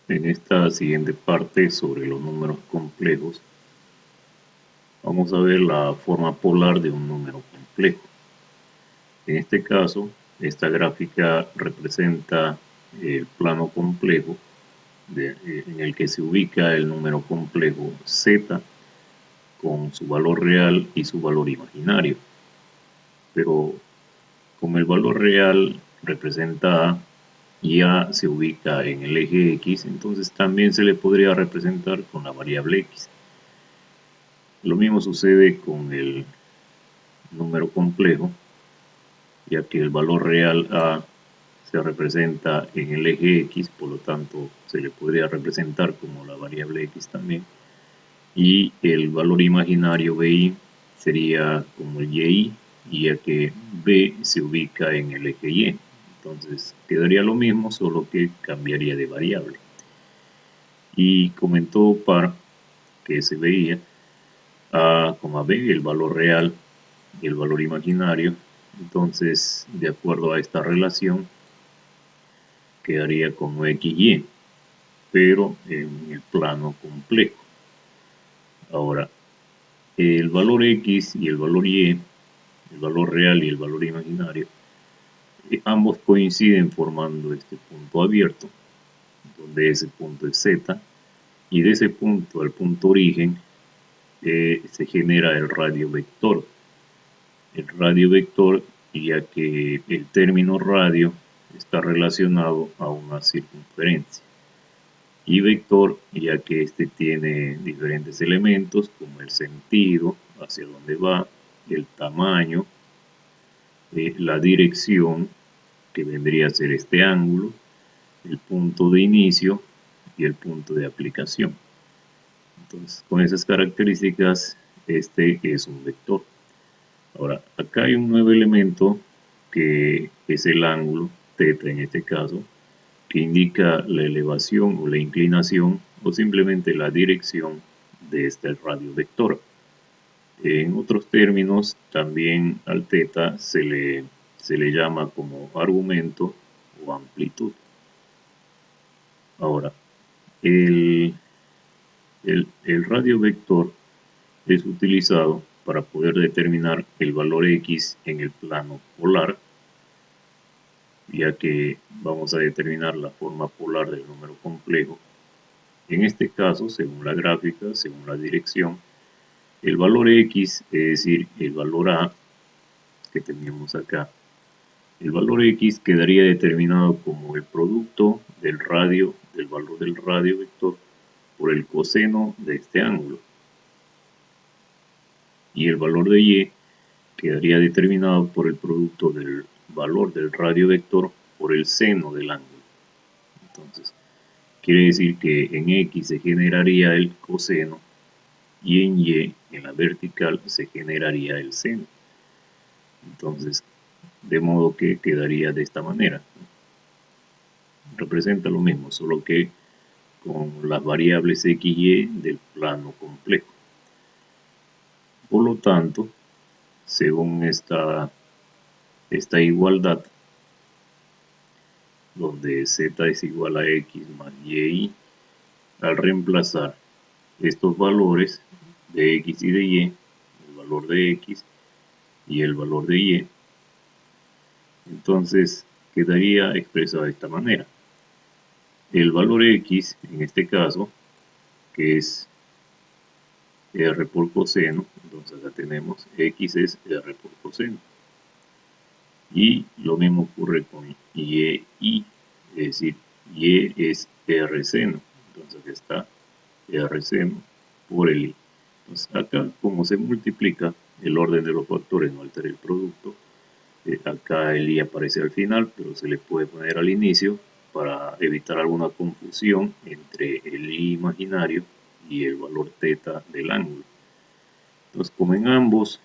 En esta siguiente parte sobre los números complejos, vamos a ver la forma polar de un número complejo. En este caso, esta gráfica representa el plano complejo en el que se ubica el número complejo z con su valor real y su valor imaginario. Pero como el valor real representa A y A se ubica en el eje X, entonces también se le podría representar con la variable X. Lo mismo sucede con el número complejo, ya que el valor real A se representa en el eje X, por lo tanto se le podría representar como la variable X también. Y el valor imaginario BI sería como el YI, ya que B se ubica en el eje Y. Entonces quedaría lo mismo, solo que cambiaría de variable. Y como en todo par que se veía, A, B, el valor real y el valor imaginario. Entonces, de acuerdo a esta relación, quedaría como XY, pero en el plano complejo. Ahora, el valor X y el valor Y, el valor real y el valor imaginario, ambos coinciden formando este punto abierto, donde ese punto es Z, y de ese punto al punto origen se genera el radio vector. El radio vector, ya que el término radio está relacionado a una circunferencia, y vector, ya que este tiene diferentes elementos como el sentido, hacia dónde va, el tamaño, la dirección, que vendría a ser este ángulo, el punto de inicio y el punto de aplicación. Entonces, con esas características, este es un vector. Ahora, acá hay un nuevo elemento que es el ángulo, θ en este caso, que indica la elevación o la inclinación o simplemente la dirección de este radio vector. En otros términos, también al θ se le llama como argumento o amplitud. Ahora, el radio vector es utilizado para poder determinar el valor X en el plano polar, ya que vamos a determinar la forma polar del número complejo. En este caso, según la gráfica, según la dirección, el valor X, es decir, el valor A que tenemos acá, el valor X quedaría determinado como el producto del valor del radio vector por el coseno de este ángulo. Y el valor de Y quedaría determinado por el producto del valor del radio vector por el seno del ángulo. Entonces, quiere decir que en X se generaría el coseno y en Y, en la vertical, se generaría el seno. Entonces, de modo que quedaría de esta manera. Representa lo mismo, solo que con las variables X y Y del plano complejo. Por lo tanto, según esta igualdad, donde Z es igual a X más Y, al reemplazar estos valores de X y de Y, el valor de X y el valor de Y, entonces quedaría expresado de esta manera. El valor X, en este caso, que es R por coseno, entonces acá tenemos X es R por coseno. Y lo mismo ocurre con Y, es decir, Y es R seno, entonces aquí está R seno por el I. Entonces acá, como se multiplica, el orden de los factores no altera el producto. Acá el I aparece al final, pero se le puede poner al inicio para evitar alguna confusión entre el I imaginario y el valor θ del ángulo. Entonces, como en ambos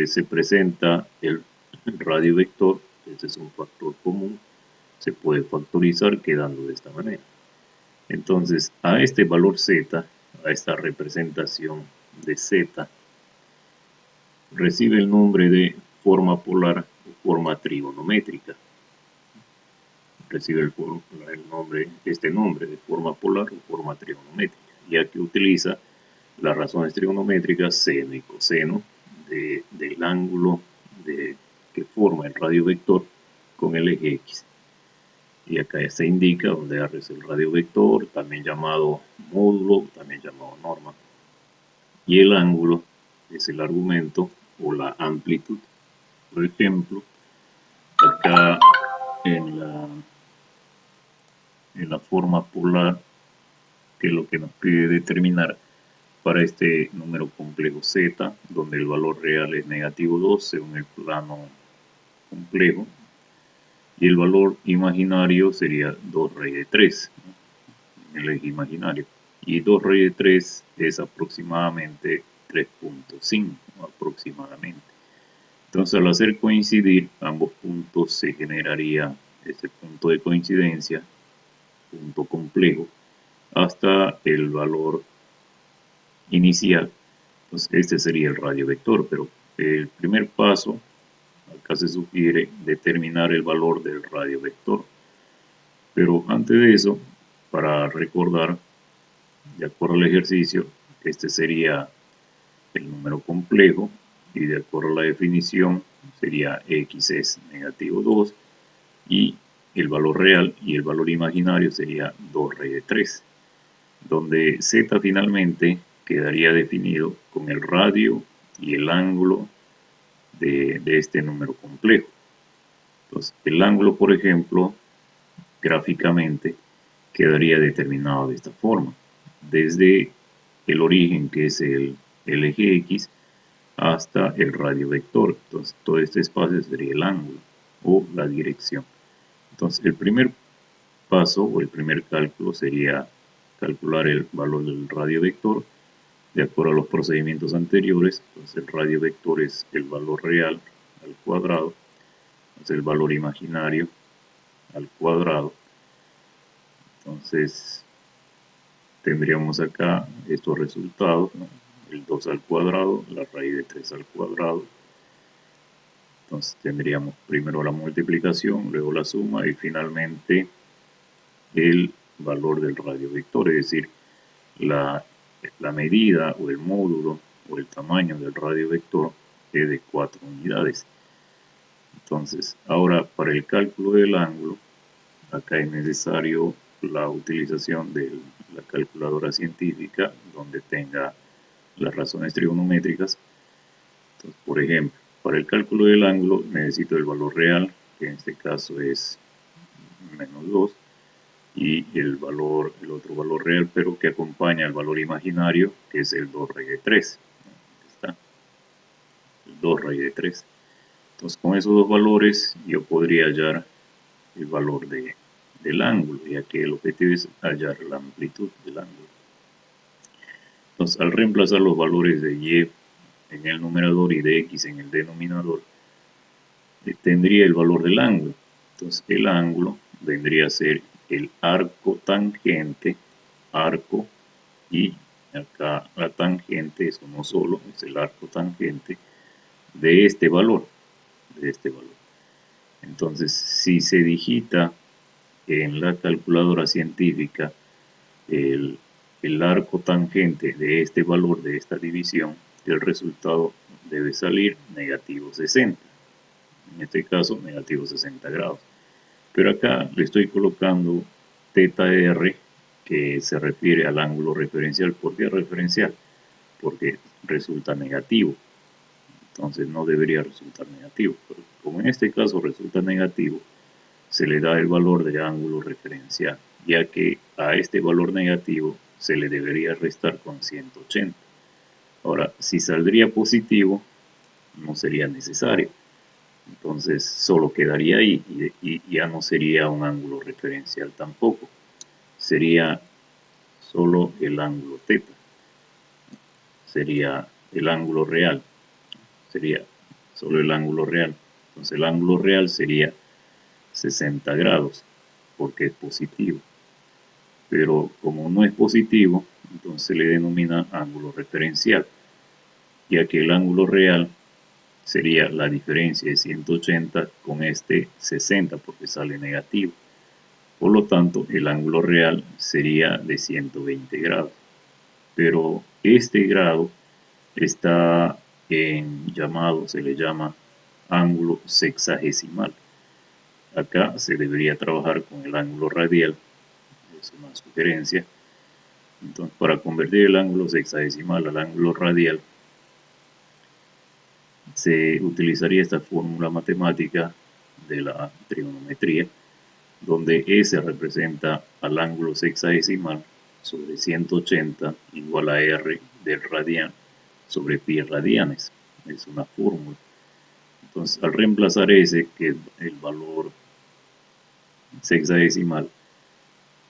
se presenta el radio vector, este es un factor común, se puede factorizar quedando de esta manera. Entonces, a este valor z, a esta representación de z, recibe el nombre de forma polar o forma trigonométrica. recibe este nombre de forma polar o forma trigonométrica, ya que utiliza las razones trigonométricas seno y coseno del ángulo que forma el radio vector con el eje X. Y acá se indica donde R es el radio vector, también llamado módulo, también llamado norma. Y el ángulo es el argumento o la amplitud. Por ejemplo, acá en la forma polar, que es lo que nos pide determinar para este número complejo z, donde el valor real es -2 según el plano complejo, y el valor imaginario sería 2 raíz de 3, ¿no? El eje imaginario. Y 2 raíz de 3 es aproximadamente 3.5, aproximadamente. Entonces, al hacer coincidir ambos puntos, se generaría este punto de coincidencia, punto complejo, hasta el valor inicial. Entonces, este sería el radio vector, pero el primer paso, acá se sugiere determinar el valor del radio vector. Pero antes de eso, para recordar, de acuerdo al ejercicio, este sería el número complejo y de acuerdo a la definición sería x es -2 y el valor real y el valor imaginario sería 2 raíz de 3, donde z finalmente quedaría definido con el radio y el ángulo de este número complejo. Entonces, el ángulo, por ejemplo, gráficamente quedaría determinado de esta forma, desde el origen, que es el eje X, hasta el radio vector. Entonces, todo este espacio sería el ángulo o la dirección. Entonces, el primer paso o el primer cálculo sería calcular el valor del radio vector de acuerdo a los procedimientos anteriores. Entonces, el radio vector es el valor real al cuadrado, entonces el valor imaginario al cuadrado. Entonces, tendríamos acá estos resultados, ¿no? El 2 al cuadrado, la raíz de 3 al cuadrado. Entonces tendríamos primero la multiplicación, luego la suma y finalmente el valor del radio vector, es decir, la medida o el módulo o el tamaño del radio vector es de 4 unidades. Entonces, ahora para el cálculo del ángulo, acá es necesario la utilización de la calculadora científica donde tenga las razones trigonométricas. Entonces, por ejemplo, para el cálculo del ángulo necesito el valor real, que en este caso es -2, y el otro valor real, pero que acompaña al valor imaginario, que es el 2 raíz de 3. Aquí está, el 2 raíz de 3. Entonces, con esos dos valores yo podría hallar el valor del ángulo, ya que el objetivo es hallar la amplitud del ángulo. Entonces, al reemplazar los valores de y en el numerador y de x en el denominador, tendría el valor del ángulo. Entonces, el ángulo vendría a ser el arco tangente, arco, y acá la tangente es uno solo, es el arco tangente de este valor, Entonces, si se digita en la calculadora científica el arco tangente de este valor de esta división, el resultado debe salir -60. En este caso, -60 grados. Pero acá le estoy colocando θr, que se refiere al ángulo referencial. ¿Por qué referencial? Porque resulta negativo. Entonces no debería resultar negativo. Pero como en este caso resulta negativo, se le da el valor del ángulo referencial, ya que a este valor negativo se le debería restar con 180. Ahora, si saldría positivo, no sería necesario. Entonces solo quedaría ahí y ya no sería un ángulo referencial tampoco. Sería solo el ángulo θ. Sería el ángulo real. Sería solo el ángulo real. Entonces el ángulo real sería 60 grados porque es positivo. Pero como no es positivo, entonces se le denomina ángulo referencial, ya que el ángulo real sería la diferencia de 180 con este 60 porque sale negativo. Por lo tanto, el ángulo real sería de 120 grados. Pero este grado está se le llama ángulo sexagesimal. Acá se debería trabajar con el ángulo radial, es una sugerencia. Entonces, para convertir el ángulo sexagesimal al ángulo radial, se utilizaría esta fórmula matemática de la trigonometría, donde S representa al ángulo sexagesimal sobre 180 igual a R del radian sobre pi radianes. Es una fórmula. Entonces, al reemplazar S, que es el valor sexagesimal,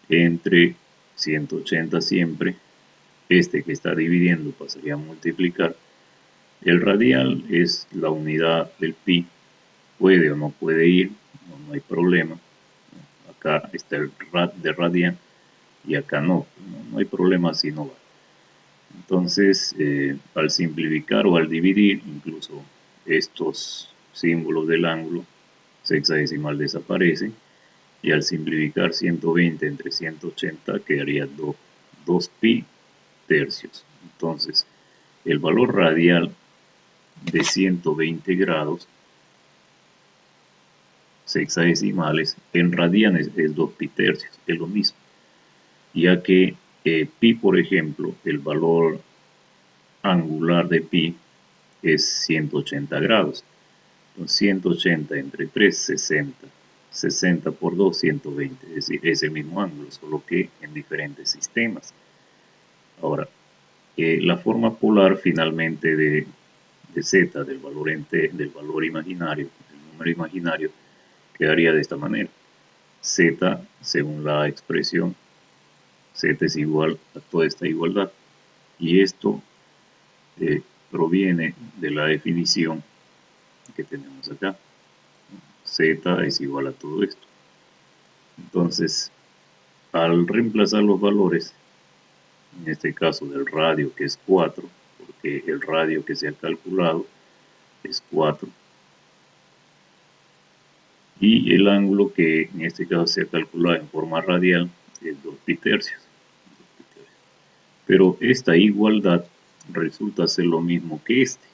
entre 180 siempre, este que está dividiendo pasaría a multiplicar. El radial es la unidad del pi, puede o no puede ir, no hay problema. Acá está el rad de radian y acá no hay problema si no va. Entonces, al simplificar o al dividir, incluso estos símbolos del ángulo sexagesimal desaparecen, y al simplificar 120 entre 180 quedaría 2 pi tercios. Entonces, el valor radial de 120 grados sexagesimales en radianes es 2 pi tercios, es lo mismo, ya que pi, por ejemplo, el valor angular de pi es 180 grados. Entonces, 180 entre 3, 60. 60 por 2, 120. Es decir, es el mismo ángulo, solo que en diferentes sistemas. Ahora, la forma polar finalmente de z, del valor imaginario, del número imaginario, quedaría de esta manera. Z, según la expresión, z es igual a toda esta igualdad. Y esto proviene de la definición que tenemos acá. Z es igual a todo esto. Entonces, al reemplazar los valores, en este caso del radio, que es 4, porque el radio que se ha calculado es 4, y el ángulo que en este caso se ha calculado en forma radial es 2 pi tercios. Pero esta igualdad resulta ser lo mismo que este.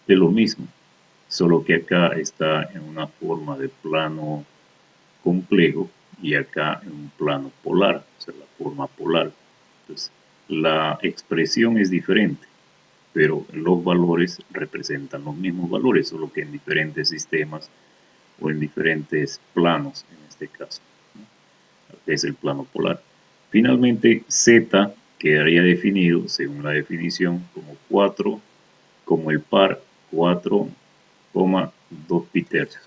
Es lo mismo, solo que acá está en una forma de plano complejo y acá en un plano polar, o sea, la forma polar. Entonces, la expresión es diferente, pero los valores representan los mismos valores, solo que en diferentes sistemas o en diferentes planos, en este caso, ¿no? Es el plano polar. Finalmente, Z quedaría definido, según la definición, como 4, como el par 4,2 pi tercios.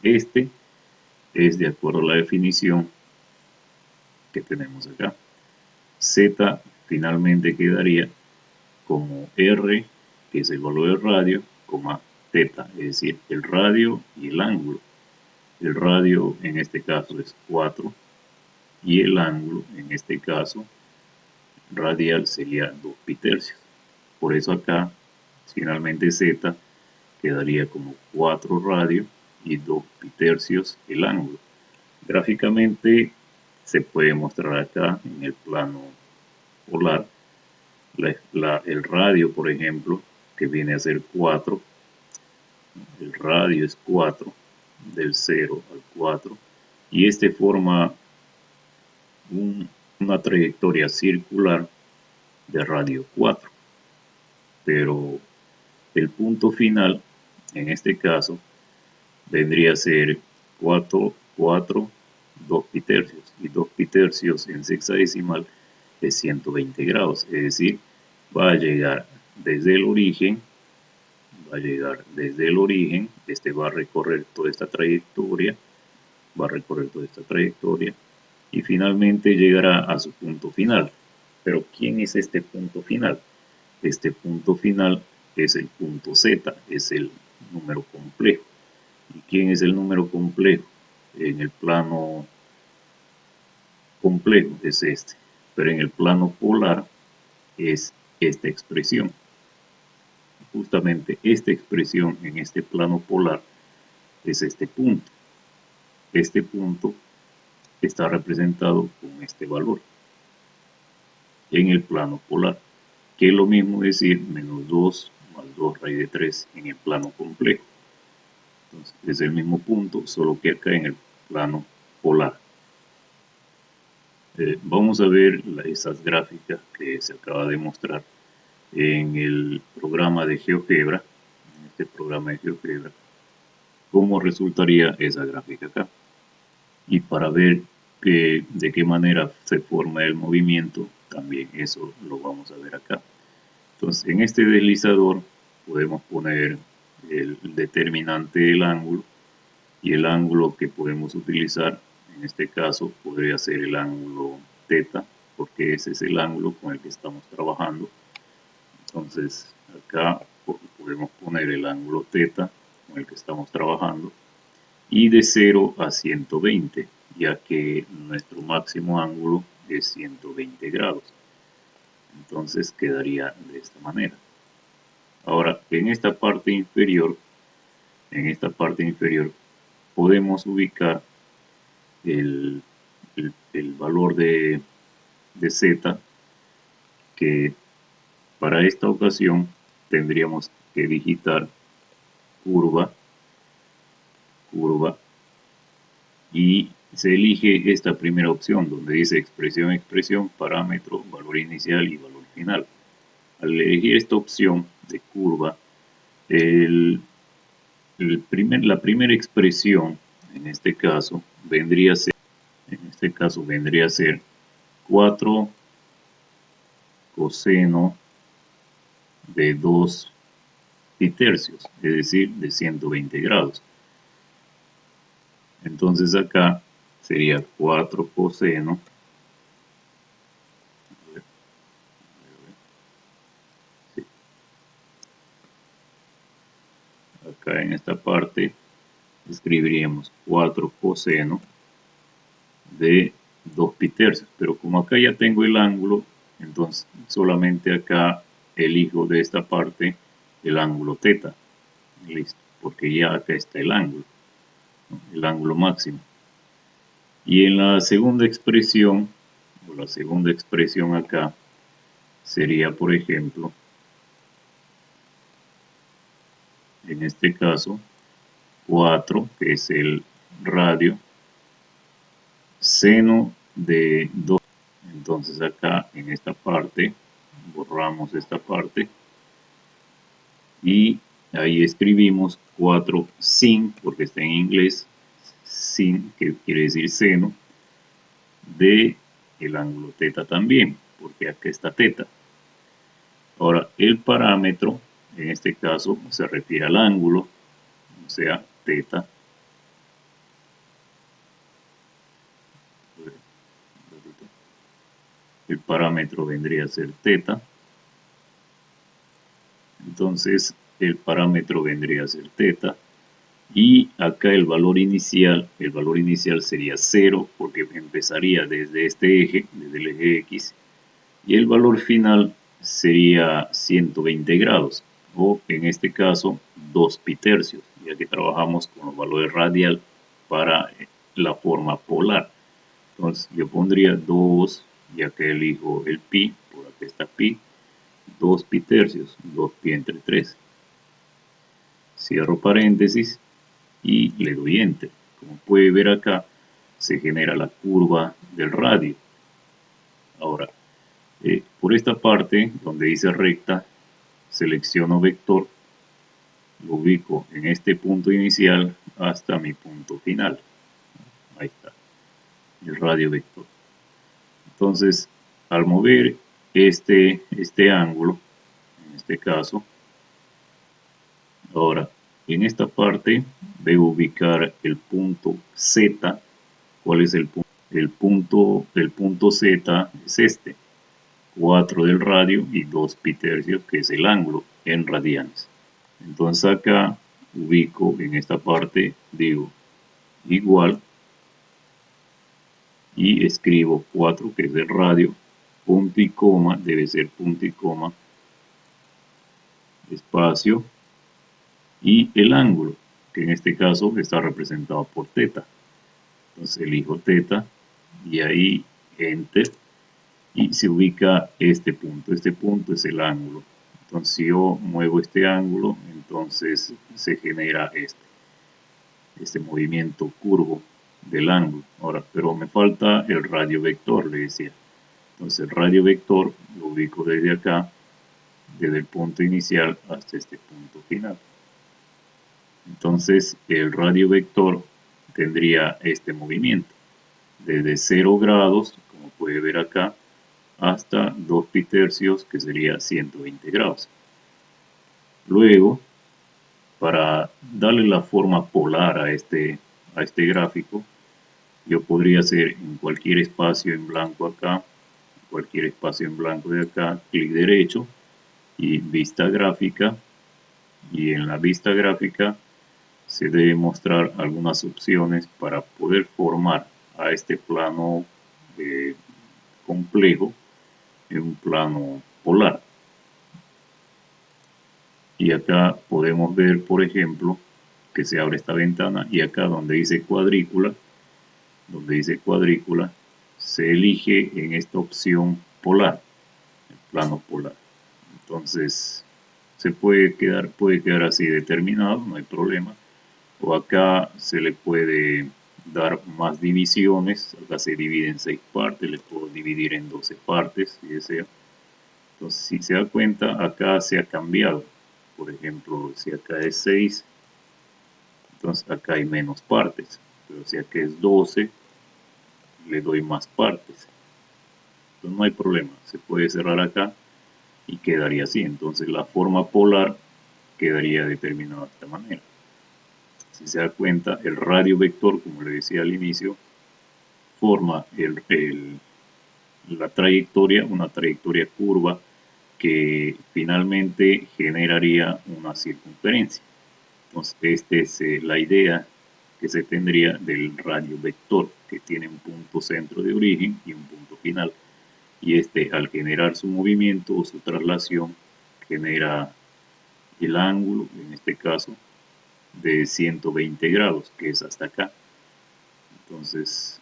Este es de acuerdo a la definición que tenemos acá. Z finalmente quedaría como R, que es el valor del radio, coma θ, es decir, el radio y el ángulo. El radio en este caso es 4 y el ángulo en este caso radial sería 2 pi tercios. Por eso acá finalmente Z quedaría como 4 radio y 2 pi tercios el ángulo. Gráficamente se puede mostrar acá en el plano polar el radio, por ejemplo, que viene a ser 4. El radio es 4, del 0 al 4, y este forma una trayectoria circular de radio 4. Pero el punto final, en este caso, vendría a ser 4, 4, 2 pi tercios, y 2 pi tercios en sexagesimal es 120 grados, es decir, va a llegar desde el origen, este va a recorrer toda esta trayectoria, y finalmente llegará a su punto final. Pero ¿quién es este punto final? Este punto final es el punto Z, es el número complejo. ¿Y quién es el número complejo? En el plano complejo es este, pero en el plano polar es esta expresión. Justamente esta expresión en este plano polar es este punto. Este punto está representado con este valor en el plano polar, que es lo mismo decir menos 2 más 2 raíz de 3 en el plano complejo. Entonces es el mismo punto, solo que acá en el plano polar. Vamos a ver esas gráficas que se acaba de mostrar en el programa de GeoGebra, en este programa de GeoGebra, cómo resultaría esa gráfica acá. Y para ver de qué manera se forma el movimiento, también eso lo vamos a ver acá. Entonces, en este deslizador podemos poner el determinante del ángulo, y el ángulo que podemos utilizar en este caso podría ser el ángulo θ, porque ese es el ángulo con el que estamos trabajando. Entonces acá podemos poner el ángulo θ con el que estamos trabajando, y de 0 a 120, ya que nuestro máximo ángulo es 120 grados. Entonces quedaría de esta manera. Ahora, en esta parte inferior podemos ubicar el valor de z, que para esta ocasión tendríamos que digitar curva, y se elige esta primera opción donde dice expresión, parámetro, valor inicial y valor final. Al elegir esta opción de curva, la primera expresión en este caso vendría a ser 4 coseno de 2 pi tercios, es decir, de 120 grados. Entonces acá sería 4 coseno, acá en esta parte escribiríamos 4 coseno de 2 pi tercios, pero como acá ya tengo el ángulo, entonces solamente acá elijo de esta parte el ángulo θ, listo, porque ya acá está el ángulo máximo. Y en la segunda expresión, o la segunda expresión acá, sería, por ejemplo, en este caso, 4, que es el radio, seno de 2. Entonces acá en esta parte, borramos esta parte, y ahí escribimos 4 sin, porque está en inglés, sin, que quiere decir seno, de el ángulo θ también, porque acá está θ. Ahora, el parámetro, en este caso, se refiere al ángulo, o sea, θ. El parámetro vendría a ser θ. Entonces, el parámetro vendría a ser θ. Y acá el valor inicial sería 0, porque empezaría desde este eje, desde el eje X, y el valor final sería 120 grados, o en este caso 2 pi tercios, ya que trabajamos con los valores radial para la forma polar. Entonces yo pondría 2, ya que elijo el pi, por aquí está pi, 2 pi tercios, 2 pi entre 3. Cierro paréntesis y le doy enter. Como puede ver acá, se genera la curva del radio. Ahora, por esta parte donde dice recta, selecciono vector, lo ubico en este punto inicial hasta mi punto final. Ahí está, el radio vector. Entonces, al mover este ángulo, en este caso, ahora en esta parte debo ubicar el punto Z. ¿Cuál es el punto? El punto Z es este, 4 del radio y 2 pi tercios, que es el ángulo en radianes. Entonces acá ubico en esta parte, digo igual, y escribo 4, que es el radio, punto y coma, debe ser punto y coma, espacio, y el ángulo, que en este caso está representado por teta. Entonces elijo teta y ahí enter y se ubica este punto. Este punto es el ángulo. Entonces si yo muevo este ángulo, entonces se genera este movimiento curvo del ángulo. Ahora, pero me falta el radio vector, le decía. Entonces el radio vector lo ubico desde acá, desde el punto inicial hasta este punto final. Entonces el radio vector tendría este movimiento desde 0 grados, como puede ver acá, hasta 2 pi tercios, que sería 120 grados. Luego, para darle la forma polar a este gráfico, yo podría hacer en cualquier espacio en blanco acá, cualquier espacio en blanco de acá, clic derecho y vista gráfica, y en la vista gráfica se debe mostrar algunas opciones para poder formar a este plano complejo en un plano polar. Y acá podemos ver, por ejemplo, que se abre esta ventana y acá donde dice cuadrícula, se elige en esta opción polar, el plano polar. Entonces se puede quedar así determinado, no hay problema. O acá se le puede dar más divisiones, acá se divide en 6 partes, le puedo dividir en 12 partes si desea. Entonces si se da cuenta, acá se ha cambiado. Por ejemplo, si acá es 6, entonces acá hay menos partes. Pero si acá es 12, le doy más partes. Entonces no hay problema, se puede cerrar acá y quedaría así. Entonces la forma polar quedaría determinada de esta manera. Si se da cuenta, el radio vector, como le decía al inicio, forma la trayectoria, una trayectoria curva que finalmente generaría una circunferencia. Entonces, esta es la idea que se tendría del radio vector, que tiene un punto centro de origen y un punto final. Y al generar su movimiento o su traslación, genera el ángulo, en este caso, de 120 grados, que es hasta acá. Entonces,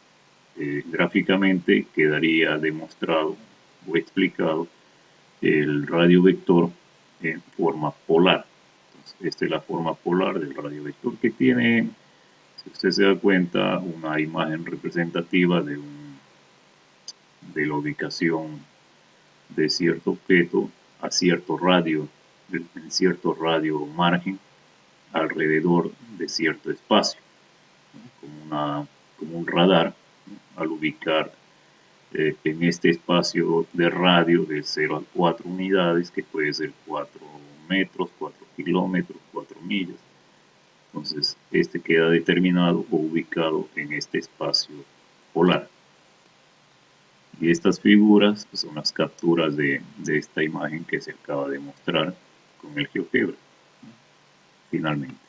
gráficamente quedaría demostrado o explicado el radio vector en forma polar. Entonces, esta es la forma polar del radio vector, que tiene, si usted se da cuenta, una imagen representativa de la ubicación de cierto objeto a cierto radio, en cierto radio margen, alrededor de cierto espacio, ¿no? como un radar, ¿no? Al ubicar en este espacio de radio de 0 a 4 unidades, que puede ser 4 metros, 4 kilómetros, 4 millas. Entonces, este queda determinado o ubicado en este espacio polar. Y estas figuras son las capturas de esta imagen que se acaba de mostrar con el GeoGebra, finalmente.